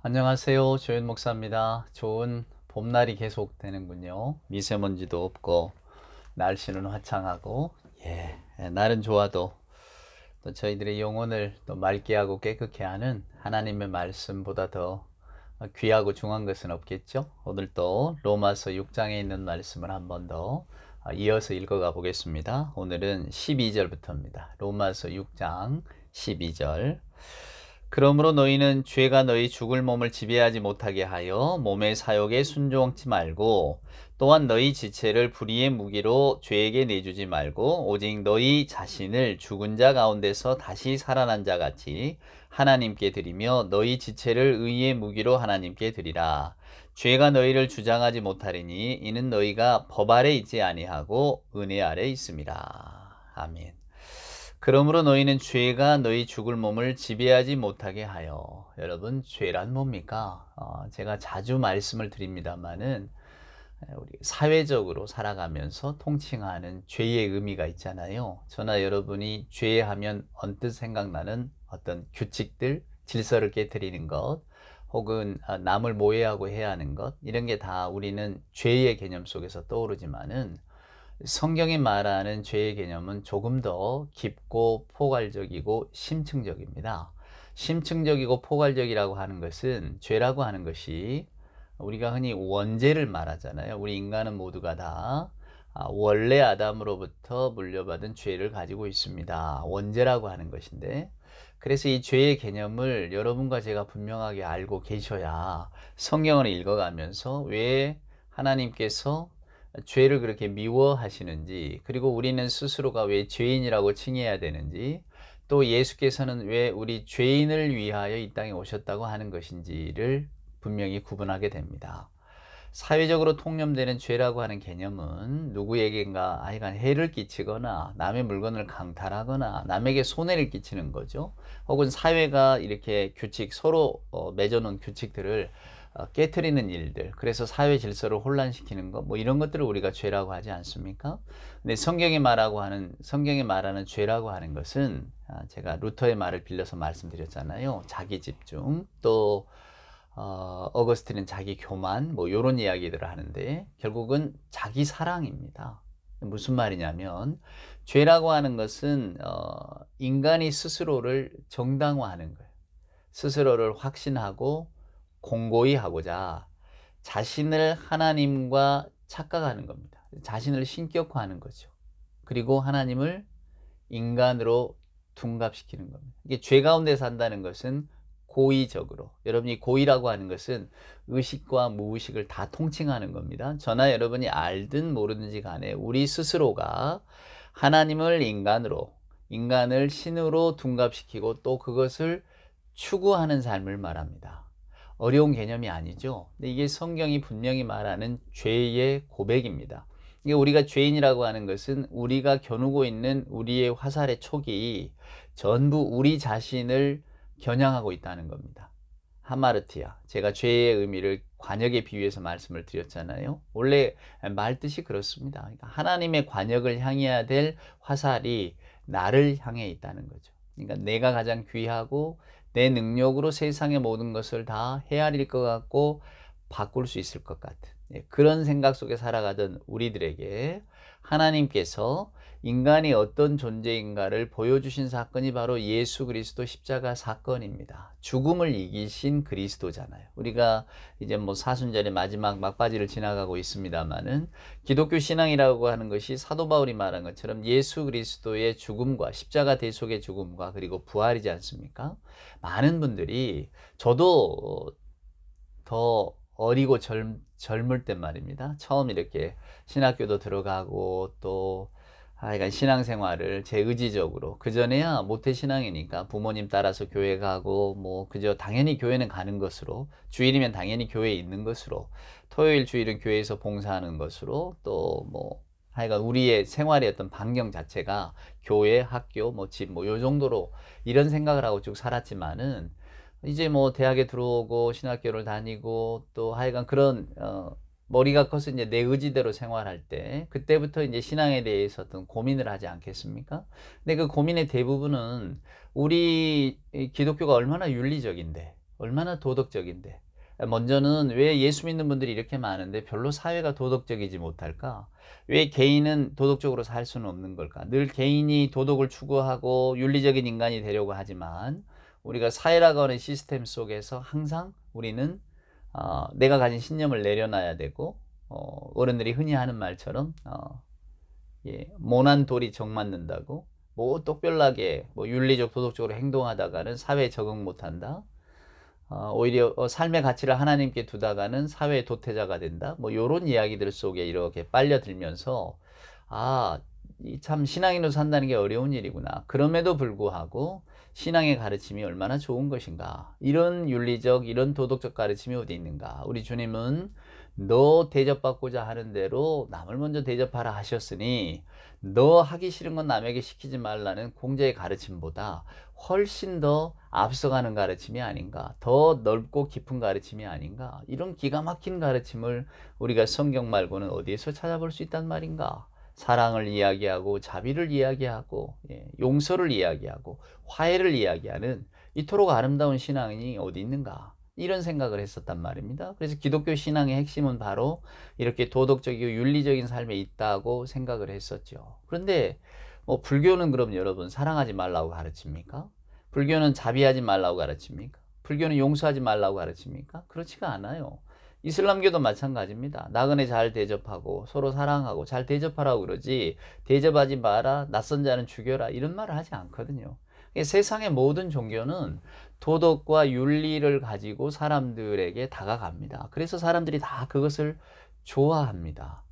안녕하세요. 조윤 목사입니다. 좋은 봄날이 계속되는군요. 미세먼지도 없고 날씨는 화창하고 날은 좋아도 또 저희들의 영혼을 또 맑게 하고 깨끗게 하는 하나님의 말씀보다 더 귀하고 중요한 것은 없겠죠. 오늘 또 로마서 6장에 있는 말씀을 한 번 더 이어서 읽어가 보겠습니다. 오늘은 12절부터입니다. 로마서 6장 12절. 그러므로 너희는 죄가 너희 죽을 몸을 지배하지 못하게 하여 몸의 사욕에 순종치 말고 또한 너희 지체를 불의의 무기로 죄에게 내주지 말고 오직 너희 자신을 죽은 자 가운데서 다시 살아난 자 같이 하나님께 드리며 너희 지체를 의의 무기로 하나님께 드리라. 죄가 너희를 주장하지 못하리니 이는 너희가 법 아래 있지 아니하고 은혜 아래 있음이라. 아멘. 그러므로 너희는 죄가 너희 죽을 몸을 지배하지 못하게 하여. 여러분, 죄란 뭡니까? 제가 자주 말씀을 드립니다마는 우리 사회적으로 살아가면서 통칭하는 죄의 의미가 있잖아요. 저나 여러분이 죄하면 언뜻 생각나는 어떤 규칙들, 질서를 깨뜨리는 것, 혹은 남을 모해하고 해야 하는 것, 이런 게 다 우리는 죄의 개념 속에서 떠오르지만은 성경이 말하는 죄의 개념은 조금 더 깊고 포괄적이고 심층적입니다. 심층적이고 포괄적이라고 하는 것은, 죄라고 하는 것이 우리가 흔히 원죄를 말하잖아요. 우리 인간은 모두가 다 원래 아담으로부터 물려받은 죄를 가지고 있습니다. 원죄라고 하는 것인데, 그래서 이 죄의 개념을 여러분과 제가 분명하게 알고 계셔야 성경을 읽어가면서 왜 하나님께서 죄를 그렇게 미워하시는지, 그리고 우리는 스스로가 왜 죄인이라고 칭해야 되는지, 또 예수께서는 왜 우리 죄인을 위하여 이 땅에 오셨다고 하는 것인지를 분명히 구분하게 됩니다. 사회적으로 통념되는 죄라고 하는 개념은 누구에게인가 하여간 해를 끼치거나 남의 물건을 강탈하거나 남에게 손해를 끼치는 거죠. 혹은 사회가 이렇게 규칙, 서로 맺어놓은 규칙들을 깨트리는 일들, 그래서 사회 질서를 혼란시키는 것, 뭐 이런 것들을 우리가 죄라고 하지 않습니까? 근데 성경이 말하는 죄라고 하는 것은, 제가 루터의 말을 빌려서 말씀드렸잖아요. 자기 집중, 또 어거스틴은 자기 교만, 뭐 이런 이야기들을 하는데 결국은 자기 사랑입니다. 무슨 말이냐면, 죄라고 하는 것은 인간이 스스로를 정당화하는 거예요. 스스로를 확신하고 공고히 하고자 자신을 하나님과 착각하는 겁니다. 자신을 신격화하는 거죠. 그리고 하나님을 인간으로 둔갑시키는 겁니다. 이게 죄 가운데 산다는 것은 고의적으로, 여러분이 고의라고 하는 것은 의식과 무의식을 다 통칭하는 겁니다. 저나 여러분이 알든 모르든지 간에 우리 스스로가 하나님을 인간으로, 인간을 신으로 둔갑시키고 또 그것을 추구하는 삶을 말합니다. 어려운 개념이 아니죠. 근데 이게 성경이 분명히 말하는 죄의 고백입니다. 이게 우리가 죄인이라고 하는 것은 우리가 겨누고 있는 우리의 화살의 촉이 전부 우리 자신을 겨냥하고 있다는 겁니다. 하마르티아, 제가 죄의 의미를 관역에 비유해서 말씀을 드렸잖아요. 원래 말뜻이 그렇습니다. 그러니까 하나님의 관역을 향해야 될 화살이 나를 향해 있다는 거죠. 그러니까 내가 가장 귀하고 내 능력으로 세상의 모든 것을 다 헤아릴 것 같고 바꿀 수 있을 것 같은 그런 생각 속에 살아가던 우리들에게 하나님께서 인간이 어떤 존재인가를 보여주신 사건이 바로 예수 그리스도 십자가 사건입니다. 죽음을 이기신 그리스도잖아요. 우리가 이제 뭐 사순절의 마지막 막바지를 지나가고 있습니다만은, 기독교 신앙이라고 하는 것이 사도 바울이 말한 것처럼 예수 그리스도의 죽음과 십자가 대속의 죽음과 그리고 부활이지 않습니까? 많은 분들이, 저도 더 어리고 젊을 때 말입니다. 처음 이렇게 신학교도 들어가고 또 하여간 신앙생활을 제 의지적으로, 그전에야 모태신앙이니까 부모님 따라서 교회 가고 뭐 그저 당연히 교회는 가는 것으로, 주일이면 당연히 교회에 있는 것으로, 토요일 주일은 교회에서 봉사하는 것으로, 또 뭐 하여간 우리의 생활의 어떤 반경 자체가 교회, 학교, 뭐 집, 뭐 요 정도로 이런 생각을 하고 쭉 살았지만은, 이제 뭐 대학에 들어오고 신학교를 다니고 또 하여간 그런 머리가 커서 이제 내 의지대로 생활할 때, 그때부터 이제 신앙에 대해서 어떤 고민을 하지 않겠습니까? 근데 그 고민의 대부분은 우리 기독교가 얼마나 윤리적인데, 얼마나 도덕적인데. 먼저는 왜 예수 믿는 분들이 이렇게 많은데 별로 사회가 도덕적이지 못할까? 왜 개인은 도덕적으로 살 수는 없는 걸까? 늘 개인이 도덕을 추구하고 윤리적인 인간이 되려고 하지만 우리가 사회라고 하는 시스템 속에서 항상 우리는 내가 가진 신념을 내려놔야 되고 어른들이 흔히 하는 말처럼 모난 돌이 정 맞는다고 뭐 똑별나게 뭐 윤리적 도덕적으로 행동하다가는 사회에 적응 못한다. 오히려 삶의 가치를 하나님께 두다가는 사회의 도태자가 된다. 뭐 요런 이야기들 속에 이렇게 빨려들면서 참 신앙인으로 산다는 게 어려운 일이구나. 그럼에도 불구하고 신앙의 가르침이 얼마나 좋은 것인가. 이런 윤리적, 이런 도덕적 가르침이 어디 있는가. 우리 주님은 너 대접받고자 하는 대로 남을 먼저 대접하라 하셨으니 너 하기 싫은 건 남에게 시키지 말라는 공자의 가르침보다 훨씬 더 앞서가는 가르침이 아닌가, 더 넓고 깊은 가르침이 아닌가, 이런 기가 막힌 가르침을 우리가 성경 말고는 어디에서 찾아볼 수 있단 말인가. 사랑을 이야기하고 자비를 이야기하고 용서를 이야기하고 화해를 이야기하는 이토록 아름다운 신앙이 어디 있는가, 이런 생각을 했었단 말입니다. 그래서 기독교 신앙의 핵심은 바로 이렇게 도덕적이고 윤리적인 삶에 있다고 생각을 했었죠. 그런데 뭐 불교는 그럼 여러분 사랑하지 말라고 가르칩니까? 불교는 자비하지 말라고 가르칩니까? 불교는 용서하지 말라고 가르칩니까? 그렇지가 않아요. 이슬람교도 마찬가지입니다. 나그네 잘 대접하고 서로 사랑하고 잘 대접하라고 그러지, 대접하지 마라, 낯선 자는 죽여라, 이런 말을 하지 않거든요. 세상의 모든 종교는 도덕과 윤리를 가지고 사람들에게 다가갑니다. 그래서 사람들이 다 그것을 좋아합니다.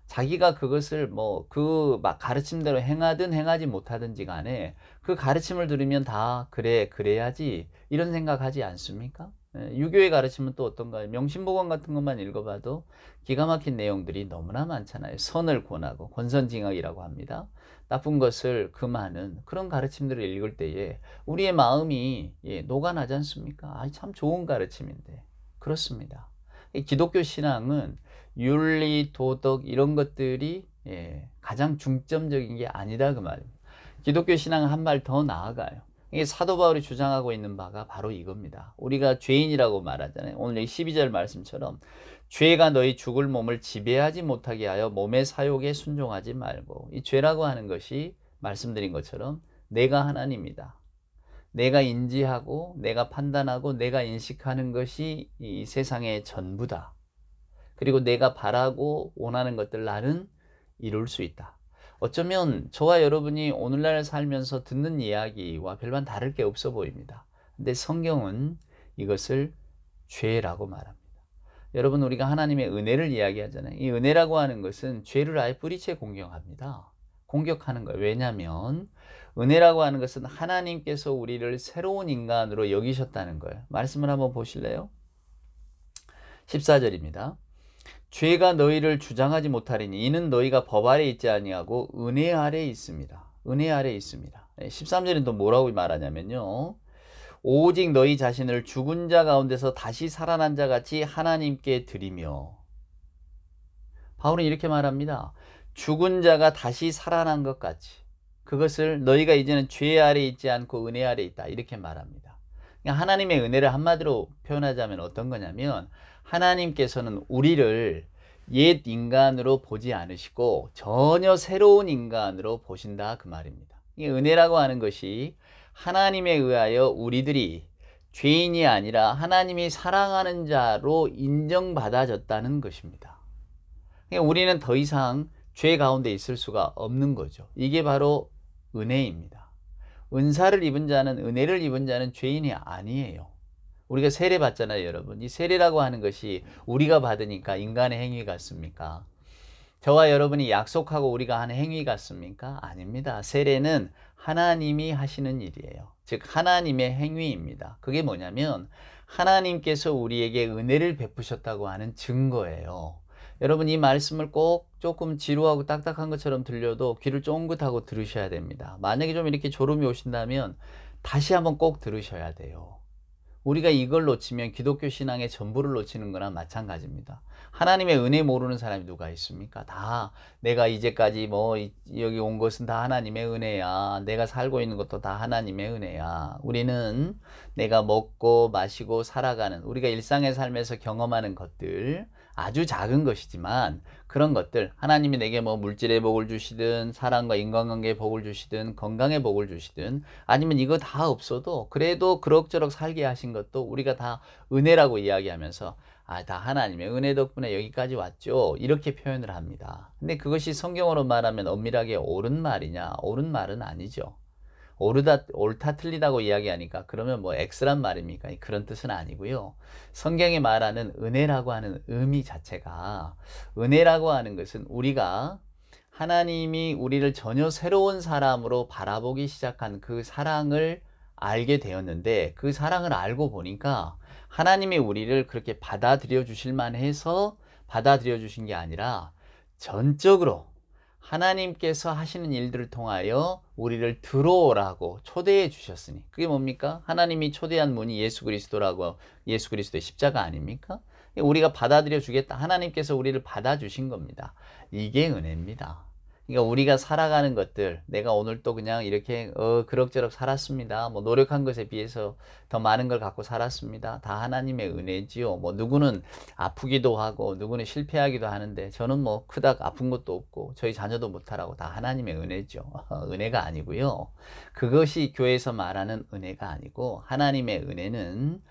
자기가 그것을 그 가르침대로 행하든 행하지 못하든지 간에 그 가르침을 들으면 다 그래, 그래야지, 이런 생각하지 않습니까? 유교의 가르침은 또 어떤가요? 명심보건 같은 것만 읽어봐도 기가 막힌 내용들이 너무나 많잖아요. 선을 권하고 권선징악이라고 합니다. 나쁜 것을 금하는 그런 가르침들을 읽을 때에 우리의 마음이 녹아나지 않습니까? 참 좋은 가르침인데. 그렇습니다. 기독교 신앙은 윤리, 도덕 이런 것들이 가장 중점적인 게 아니다 그 말입니다. 기독교 신앙은 한 발 더 나아가요. 이게 사도 바울이 주장하고 있는 바가 바로 이겁니다. 우리가 죄인이라고 말하잖아요. 오늘 12절 말씀처럼 죄가 너희 죽을 몸을 지배하지 못하게 하여 몸의 사욕에 순종하지 말고, 이 죄라고 하는 것이 말씀드린 것처럼 내가 하나님이다, 내가 인지하고 내가 판단하고 내가 인식하는 것이 이 세상의 전부다. 그리고 내가 바라고 원하는 것들 나는 이룰 수 있다. 어쩌면 저와 여러분이 오늘날 살면서 듣는 이야기와 별반 다를 게 없어 보입니다. 근데 성경은 이것을 죄라고 말합니다. 여러분, 우리가 하나님의 은혜를 이야기하잖아요. 이 은혜라고 하는 것은 죄를 아예 뿌리째 공격합니다. 공격하는 거예요. 왜냐하면 은혜라고 하는 것은 하나님께서 우리를 새로운 인간으로 여기셨다는 거예요. 말씀을 한번 보실래요? 14절입니다. 죄가 너희를 주장하지 못하리니 이는 너희가 법 아래 있지 아니하고 은혜 아래 있습니다. 은혜 아래 있습니다. 13절은 또 뭐라고 말하냐면요, 오직 너희 자신을 죽은 자 가운데서 다시 살아난 자 같이 하나님께 드리며. 바울은 이렇게 말합니다. 죽은 자가 다시 살아난 것 같이, 그것을 너희가 이제는 죄 아래 있지 않고 은혜 아래 있다, 이렇게 말합니다. 하나님의 은혜를 한마디로 표현하자면 어떤 거냐면, 하나님께서는 우리를 옛 인간으로 보지 않으시고 전혀 새로운 인간으로 보신다 그 말입니다. 이 은혜라고 하는 것이 하나님에 의하여 우리들이 죄인이 아니라 하나님이 사랑하는 자로 인정받아졌다는 것입니다. 우리는 더 이상 죄 가운데 있을 수가 없는 거죠. 이게 바로 은혜입니다. 은사를 입은 자는, 은혜를 입은 자는 죄인이 아니에요. 우리가 세례 받잖아요, 여러분. 이 세례라고 하는 것이 우리가 받으니까 인간의 행위 같습니까? 저와 여러분이 약속하고 우리가 하는 행위 같습니까? 아닙니다. 세례는 하나님이 하시는 일이에요. 즉 하나님의 행위입니다. 그게 뭐냐면 하나님께서 우리에게 은혜를 베푸셨다고 하는 증거예요. 여러분, 이 말씀을 꼭 조금 지루하고 딱딱한 것처럼 들려도 귀를 쫑긋하고 들으셔야 됩니다. 만약에 좀 이렇게 졸음이 오신다면 다시 한번 꼭 들으셔야 돼요. 우리가 이걸 놓치면 기독교 신앙의 전부를 놓치는 거나 마찬가지입니다. 하나님의 은혜 모르는 사람이 누가 있습니까? 다 내가 이제까지 뭐 여기 온 것은 다 하나님의 은혜야. 내가 살고 있는 것도 다 하나님의 은혜야. 우리는 내가 먹고 마시고 살아가는 우리가 일상의 삶에서 경험하는 것들 아주 작은 것이지만 그런 것들 하나님이 내게 뭐 물질의 복을 주시든 사랑과 인간관계의 복을 주시든 건강의 복을 주시든 아니면 이거 다 없어도 그래도 그럭저럭 살게 하신 것도 우리가 다 은혜라고 이야기하면서 다 하나님의 은혜 덕분에 여기까지 왔죠. 이렇게 표현을 합니다. 근데 그것이 성경으로 말하면 엄밀하게 옳은 말이냐? 옳은 말은 아니죠. 옳다 틀리다고 이야기하니까 그러면 뭐 X란 말입니까? 그런 뜻은 아니고요. 성경이 말하는 은혜라고 하는 의미 자체가 은혜라고 하는 것은 우리가 하나님이 우리를 전혀 새로운 사람으로 바라보기 시작한 그 사랑을 알게 되었는데 그 사랑을 알고 보니까 하나님이 우리를 그렇게 받아들여 주실 만해서 받아들여 주신 게 아니라 전적으로 하나님께서 하시는 일들을 통하여 우리를 들어오라고 초대해 주셨으니 그게 뭡니까? 하나님이 초대한 분이 예수 그리스도라고 예수 그리스도의 십자가 아닙니까? 우리가 받아들여 주겠다. 하나님께서 우리를 받아주신 겁니다. 이게 은혜입니다. 그러니까 우리가 살아가는 것들 내가 오늘 또 그냥 이렇게 그럭저럭 살았습니다. 뭐 노력한 것에 비해서 더 많은 걸 갖고 살았습니다. 다 하나님의 은혜지요. 뭐 누구는 아프기도 하고 누구는 실패하기도 하는데 저는 뭐 그닥 아픈 것도 없고 저희 자녀도 못하라고 다 하나님의 은혜죠. 은혜가 아니고요. 그것이 교회에서 말하는 은혜가 아니고 하나님의 은혜는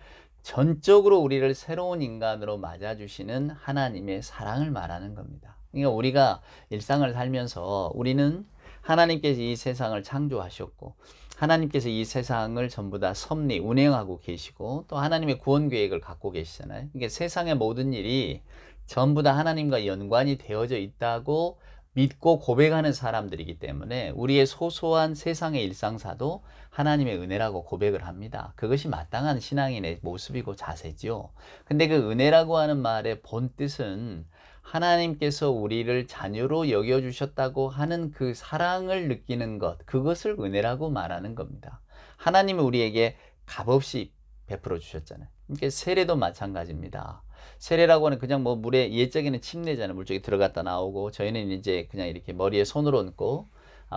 전적으로 우리를 새로운 인간으로 맞아주시는 하나님의 사랑을 말하는 겁니다. 그러니까 우리가 일상을 살면서 우리는 하나님께서 이 세상을 창조하셨고 하나님께서 이 세상을 전부 다 섭리, 운행하고 계시고 또 하나님의 구원 계획을 갖고 계시잖아요. 그러니까 세상의 모든 일이 전부 다 하나님과 연관이 되어져 있다고 믿고 고백하는 사람들이기 때문에 우리의 소소한 세상의 일상사도 하나님의 은혜라고 고백을 합니다. 그것이 마땅한 신앙인의 모습이고 자세지요. 근데 그 은혜라고 하는 말의 본 뜻은 하나님께서 우리를 자녀로 여겨주셨다고 하는 그 사랑을 느끼는 것, 그것을 은혜라고 말하는 겁니다. 하나님이 우리에게 값없이 베풀어 주셨잖아요. 그러니까 세례도 마찬가지입니다. 세례라고 하는 그냥 뭐 물에 옛적에는 침례잖아요. 물속에 들어갔다 나오고 저희는 이제 그냥 이렇게 머리에 손을 얹고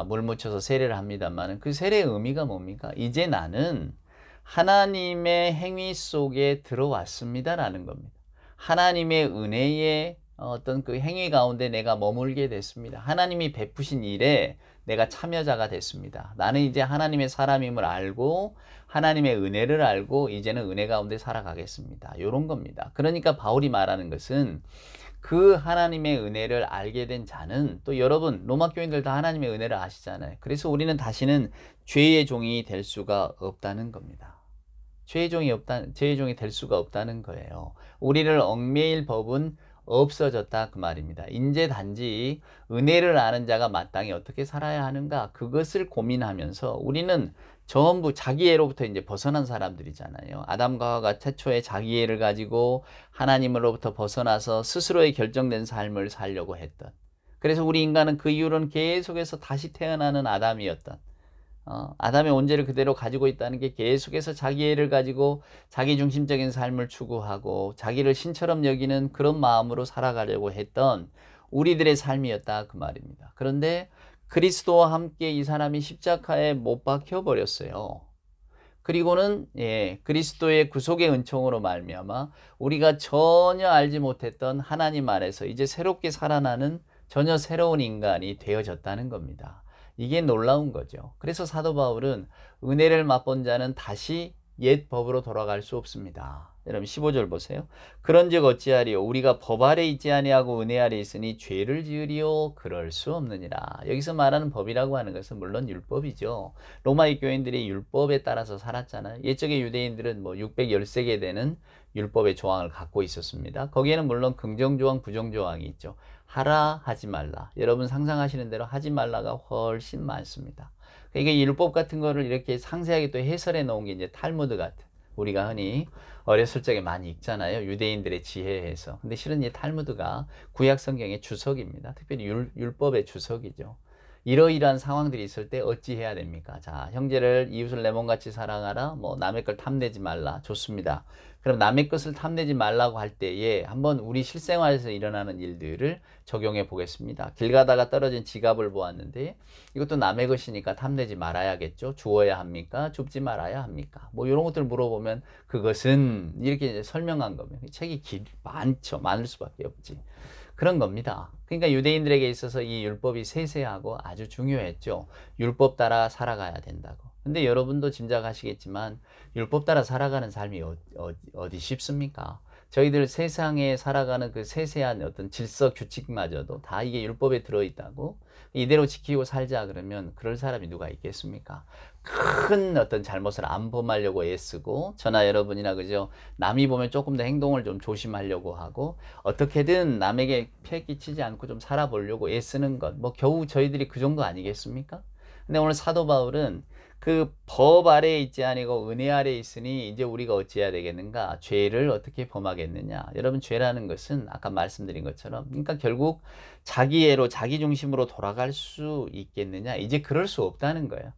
물 묻혀서 세례를 합니다만 그 세례의 의미가 뭡니까? 이제 나는 하나님의 행위 속에 들어왔습니다라는 겁니다. 하나님의 은혜의 어떤 그 행위 가운데 내가 머물게 됐습니다. 하나님이 베푸신 일에 내가 참여자가 됐습니다. 나는 이제 하나님의 사람임을 알고 하나님의 은혜를 알고 이제는 은혜 가운데 살아가겠습니다. 이런 겁니다. 그러니까 바울이 말하는 것은 그 하나님의 은혜를 알게 된 자는 또 여러분 로마 교인들 다 하나님의 은혜를 아시잖아요. 그래서 우리는 다시는 죄의 종이 될 수가 없다는 겁니다. 죄의 종이 될 수가 없다는 거예요. 우리를 얽매일 법은 없어졌다 그 말입니다. 이제 단지 은혜를 아는 자가 마땅히 어떻게 살아야 하는가 그것을 고민하면서 우리는 전부 자기애로부터 이제 벗어난 사람들이잖아요. 아담과 하와가 최초의 자기애를 가지고 하나님으로부터 벗어나서 스스로의 결정된 삶을 살려고 했던. 그래서 우리 인간은 그 이후로는 계속해서 다시 태어나는 아담이었던. 아담의 원죄를 그대로 가지고 있다는 게 계속해서 자기애를 가지고 자기중심적인 삶을 추구하고 자기를 신처럼 여기는 그런 마음으로 살아가려고 했던 우리들의 삶이었다 그 말입니다. 그런데 그리스도와 함께 이 사람이 십자가에 못 박혀 버렸어요. 그리고는 그리스도의 구속의 은총으로 말미암아 우리가 전혀 알지 못했던 하나님 안에서 이제 새롭게 살아나는 전혀 새로운 인간이 되어졌다는 겁니다. 이게 놀라운 거죠. 그래서 사도 바울은 은혜를 맛본 자는 다시 옛 법으로 돌아갈 수 없습니다. 여러분 15절 보세요. 그런즉 어찌하리요 우리가 법 아래 있지 아니하고 은혜 아래 있으니 죄를 지으리요 그럴 수 없느니라. 여기서 말하는 법이라고 하는 것은 물론 율법이죠. 로마의 교인들이 율법에 따라서 살았잖아요. 옛적의 유대인들은 뭐 613개 되는 율법의 조항을 갖고 있었습니다. 거기에는 물론 긍정조항 부정조항이 있죠. 하라 하지 말라. 여러분 상상하시는 대로 하지 말라가 훨씬 많습니다. 이게 율법 같은 거를 이렇게 상세하게 또 해설해 놓은 게 이제 탈무드 같은 우리가 흔히 어렸을 적에 많이 읽잖아요. 유대인들의 지혜에서. 근데 실은 이 탈무드가 구약 성경의 주석입니다. 특별히 율법의 주석이죠. 이러이러한 상황들이 있을 때 어찌 해야 됩니까? 자, 형제를 이웃을 내 몸같이 사랑하라. 뭐 남의 걸 탐내지 말라. 좋습니다. 그럼 남의 것을 탐내지 말라고 할 때에 한번 우리 실생활에서 일어나는 일들을 적용해 보겠습니다. 길 가다가 떨어진 지갑을 보았는데 이것도 남의 것이니까 탐내지 말아야겠죠. 주어야 합니까? 줍지 말아야 합니까? 뭐 이런 것들 물어보면 그것은 이렇게 이제 설명한 거면 책이 많죠. 많을 수밖에 없지. 그런 겁니다. 그러니까 유대인들에게 있어서 이 율법이 세세하고 아주 중요했죠. 율법 따라 살아가야 된다고. 근데 여러분도 짐작하시겠지만 율법 따라 살아가는 삶이 어디 쉽습니까? 저희들 세상에 살아가는 그 세세한 어떤 질서 규칙마저도 다 이게 율법에 들어있다고 이대로 지키고 살자 그러면 그럴 사람이 누가 있겠습니까? 큰 어떤 잘못을 안 범하려고 애쓰고 저나 여러분이나 그죠? 남이 보면 조금 더 행동을 좀 조심하려고 하고 어떻게든 남에게 폐 끼치지 않고 좀 살아보려고 애쓰는 것. 뭐 겨우 저희들이 그 정도 아니겠습니까? 근데 오늘 사도 바울은 그 법 아래에 있지 아니고 은혜 아래에 있으니 이제 우리가 어찌해야 되겠는가? 죄를 어떻게 범하겠느냐? 여러분 죄라는 것은 아까 말씀드린 것처럼 그러니까 결국 자기애로 자기 중심으로 돌아갈 수 있겠느냐? 이제 그럴 수 없다는 거예요.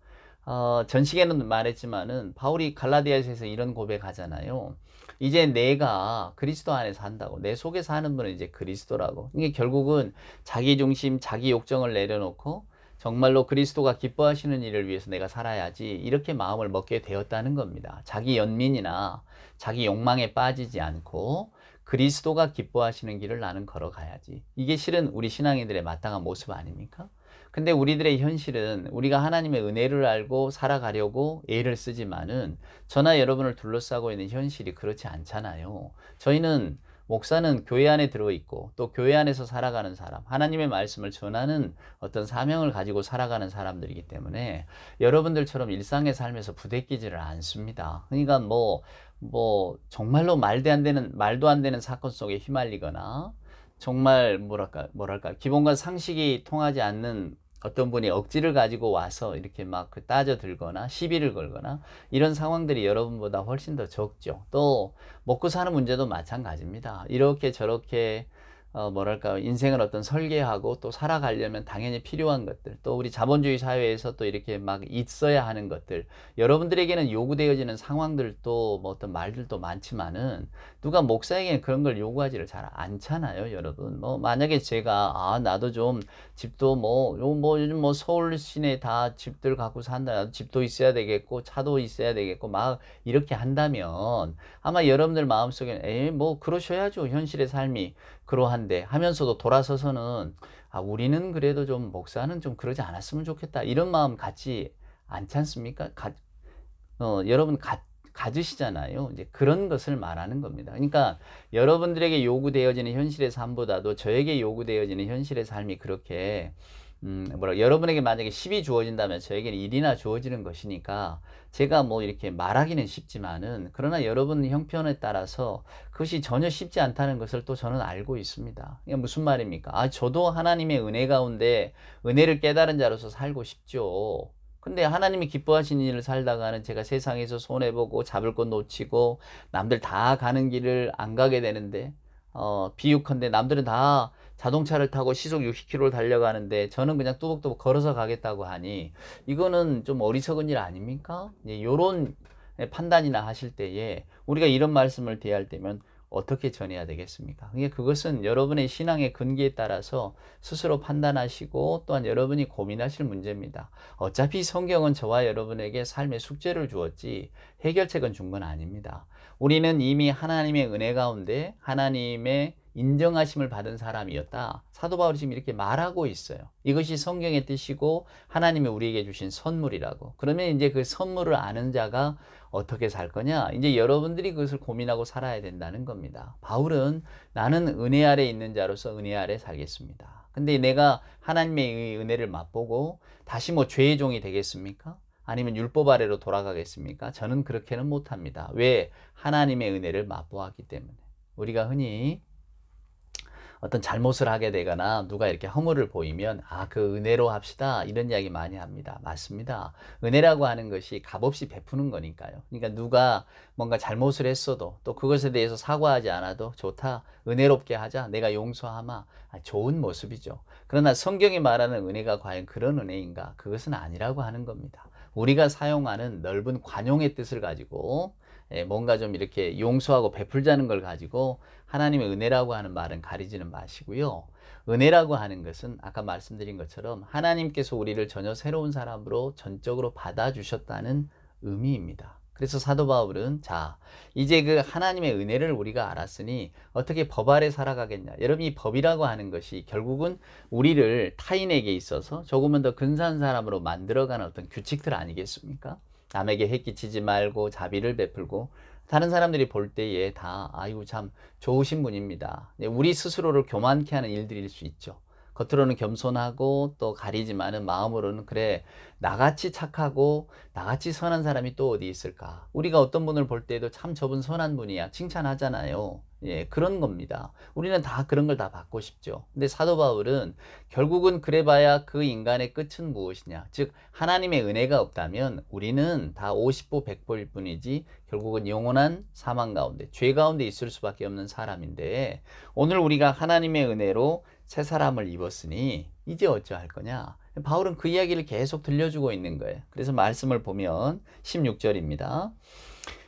전식에는 말했지만은 바울이 갈라디아서에서 이런 고백하잖아요. 이제 내가 그리스도 안에서 한다고. 내 속에 사는 분은 이제 그리스도라고. 이게 결국은 자기 중심, 자기 욕정을 내려놓고 정말로 그리스도가 기뻐하시는 일을 위해서 내가 살아야지 이렇게 마음을 먹게 되었다는 겁니다. 자기 연민이나 자기 욕망에 빠지지 않고 그리스도가 기뻐하시는 길을 나는 걸어가야지. 이게 실은 우리 신앙인들의 마땅한 모습 아닙니까? 근데 우리들의 현실은 우리가 하나님의 은혜를 알고 살아가려고 애를 쓰지만은 저나 여러분을 둘러싸고 있는 현실이 그렇지 않잖아요. 저희는 목사는 교회 안에 들어있고 또 교회 안에서 살아가는 사람, 하나님의 말씀을 전하는 어떤 사명을 가지고 살아가는 사람들이기 때문에 여러분들처럼 일상의 삶에서 부대끼지를 않습니다. 그러니까 정말로 말도 안 되는 사건 속에 휘말리거나 정말 뭐랄까 기본과 상식이 통하지 않는 어떤 분이 억지를 가지고 와서 이렇게 막 따져 들거나 시비를 걸거나 이런 상황들이 여러분보다 훨씬 더 적죠. 또 먹고 사는 문제도 마찬가지입니다. 이렇게 저렇게 인생을 어떤 설계하고 또 살아가려면 당연히 필요한 것들, 또 우리 자본주의 사회에서 또 이렇게 막 있어야 하는 것들, 여러분들에게는 요구되어지는 상황들도 뭐 어떤 말들도 많지만은 누가 목사에게는 그런 걸 요구하지를 잘 않잖아요, 여러분. 뭐 만약에 제가 나도 좀 집도 요즘 서울 시내 다 집들 갖고 산다, 나도 집도 있어야 되겠고 차도 있어야 되겠고 막 이렇게 한다면 아마 여러분들 마음속에는 뭐 그러셔야죠, 현실의 삶이 그러한데 하면서도 돌아서서는 우리는 그래도 좀 목사는 좀 그러지 않았으면 좋겠다 이런 마음 갖지 않지 않습니까? 여러분 가지시잖아요. 이제 그런 것을 말하는 겁니다. 그러니까 여러분들에게 요구되어지는 현실의 삶보다도 저에게 요구되어지는 현실의 삶이 그렇게 여러분에게 만약에 10이 주어진다면 저에게는 1이나 주어지는 것이니까 제가 뭐 이렇게 말하기는 쉽지만은 그러나 여러분 형편에 따라서 그것이 전혀 쉽지 않다는 것을 또 저는 알고 있습니다. 이게 무슨 말입니까? 저도 하나님의 은혜 가운데 은혜를 깨달은 자로서 살고 싶죠. 근데 하나님이 기뻐하시는 일을 살다가는 제가 세상에서 손해보고 잡을 것 놓치고 남들 다 가는 길을 안 가게 되는데 비유컨대 남들은 다 자동차를 타고 시속 60km를 달려가는데 저는 그냥 뚜벅뚜벅 걸어서 가겠다고 하니 이거는 좀 어리석은 일 아닙니까? 요런 판단이나 하실 때에 우리가 이런 말씀을 대할 때면 어떻게 전해야 되겠습니까? 그것은 여러분의 신앙의 근기에 따라서 스스로 판단하시고 또한 여러분이 고민하실 문제입니다. 어차피 성경은 저와 여러분에게 삶의 숙제를 주었지 해결책은 준 건 아닙니다. 우리는 이미 하나님의 은혜 가운데 하나님의 인정하심을 받은 사람이었다. 사도 바울이 지금 이렇게 말하고 있어요. 이것이 성경의 뜻이고 하나님이 우리에게 주신 선물이라고. 그러면 이제 그 선물을 아는 자가 어떻게 살 거냐? 이제 여러분들이 그것을 고민하고 살아야 된다는 겁니다. 바울은 나는 은혜 아래 있는 자로서 은혜 아래 살겠습니다. 근데 내가 하나님의 은혜를 맛보고 다시 죄의 종이 되겠습니까? 아니면 율법 아래로 돌아가겠습니까? 저는 그렇게는 못합니다. 왜? 하나님의 은혜를 맛보았기 때문에. 우리가 흔히 어떤 잘못을 하게 되거나 누가 이렇게 허물을 보이면 그 은혜로 합시다 이런 이야기 많이 합니다. 맞습니다. 은혜라고 하는 것이 값없이 베푸는 거니까요. 그러니까 누가 뭔가 잘못을 했어도 또 그것에 대해서 사과하지 않아도 좋다, 은혜롭게 하자, 내가 용서하마, 좋은 모습이죠. 그러나 성경이 말하는 은혜가 과연 그런 은혜인가? 그것은 아니라고 하는 겁니다. 우리가 사용하는 넓은 관용의 뜻을 가지고 뭔가 좀 이렇게 용서하고 베풀자는 걸 가지고 하나님의 은혜라고 하는 말은 가리지는 마시고요. 은혜라고 하는 것은 아까 말씀드린 것처럼 하나님께서 우리를 전혀 새로운 사람으로 전적으로 받아주셨다는 의미입니다. 그래서 사도 바울은 이제 그 하나님의 은혜를 우리가 알았으니 어떻게 법 아래 살아가겠냐. 여러분, 이 법이라고 하는 것이 결국은 우리를 타인에게 있어서 조금은 더 근사한 사람으로 만들어가는 어떤 규칙들 아니겠습니까? 남에게 해끼치지 말고 자비를 베풀고 다른 사람들이 볼 때에 아이고 참 좋으신 분입니다. 우리 스스로를 교만케 하는 일들일 수 있죠. 겉으로는 겸손하고 또 가리지만은 마음으로는 그래, 나같이 착하고 나같이 선한 사람이 또 어디 있을까? 우리가 어떤 분을 볼 때에도 참 저분 선한 분이야 칭찬하잖아요. 그런 겁니다. 우리는 다 그런 걸 다 받고 싶죠. 근데 사도 바울은 결국은 그래봐야 그 인간의 끝은 무엇이냐? 즉 하나님의 은혜가 없다면 우리는 다 50보 100보일 뿐이지 결국은 영원한 사망 가운데, 죄 가운데 있을 수밖에 없는 사람인데, 오늘 우리가 하나님의 은혜로 새 사람을 입었으니 이제 어찌할 거냐? 바울은 그 이야기를 계속 들려주고 있는 거예요. 그래서 말씀을 보면 16절입니다.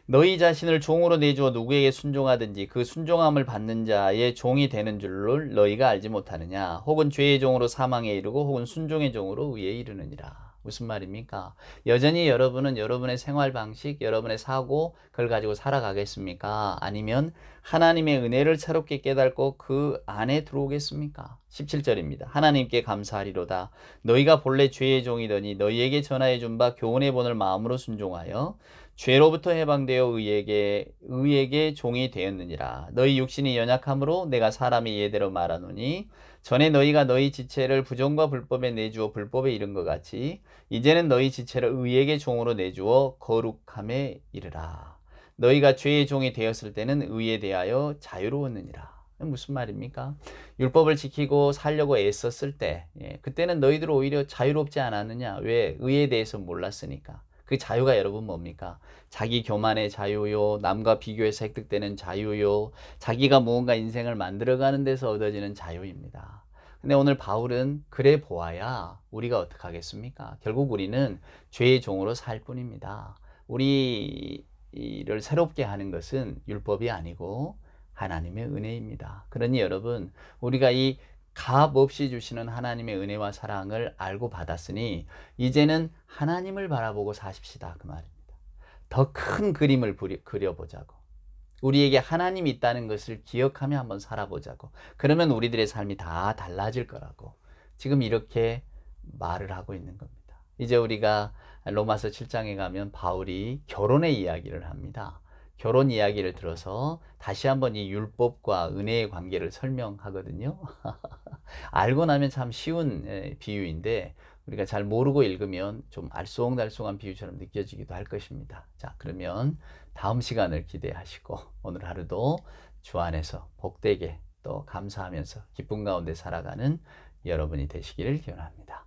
너희 자신을 종으로 내주어 누구에게 순종하든지 그 순종함을 받는 자의 종이 되는 줄을 너희가 알지 못하느냐? 혹은 죄의 종으로 사망에 이르고 혹은 순종의 종으로 의에 이르느니라. 무슨 말입니까? 여전히 여러분은 여러분의 생활 방식, 여러분의 사고, 그걸 가지고 살아가겠습니까? 아니면 하나님의 은혜를 새롭게 깨닫고 그 안에 들어오겠습니까? 17절입니다. 하나님께 감사하리로다. 너희가 본래 죄의 종이더니 너희에게 전하여 준 바 교훈의 본을 마음으로 순종하여 죄로부터 해방되어 의에게 종이 되었느니라. 너희 육신이 연약함으로 내가 사람이 예대로 말하노니 전에 너희가 너희 지체를 부정과 불법에 내주어 불법에 이른 것 같이 이제는 너희 지체를 의에게 종으로 내주어 거룩함에 이르라. 너희가 죄의 종이 되었을 때는 의에 대하여 자유로웠느니라. 무슨 말입니까? 율법을 지키고 살려고 애썼을 때 그때는 너희들 오히려 자유롭지 않았느냐? 왜? 의에 대해서 몰랐으니까. 그 자유가 여러분 뭡니까? 자기 교만의 자유요, 남과 비교해서 획득되는 자유요, 자기가 무언가 인생을 만들어가는 데서 얻어지는 자유입니다. 근데 오늘 바울은 그래 보아야 우리가 어떻게 하겠습니까? 결국 우리는 죄의 종으로 살 뿐입니다. 우리를 새롭게 하는 것은 율법이 아니고 하나님의 은혜입니다. 그러니 여러분, 우리가 이 값 없이 주시는 하나님의 은혜와 사랑을 알고 받았으니 이제는 하나님을 바라보고 사십시다, 그 말입니다. 더 큰 그림을 그려보자고. 우리에게 하나님이 있다는 것을 기억하며 한번 살아보자고. 그러면 우리들의 삶이 다 달라질 거라고 지금 이렇게 말을 하고 있는 겁니다. 이제 우리가 로마서 7장에 가면 바울이 결혼의 이야기를 합니다. 결혼 이야기를 들어서 다시 한번 이 율법과 은혜의 관계를 설명하거든요. 알고 나면 참 쉬운 비유인데 우리가 잘 모르고 읽으면 좀 알쏭달쏭한 비유처럼 느껴지기도 할 것입니다. 자, 그러면 다음 시간을 기대하시고 오늘 하루도 주 안에서 복되게 또 감사하면서 기쁨 가운데 살아가는 여러분이 되시기를 기원합니다.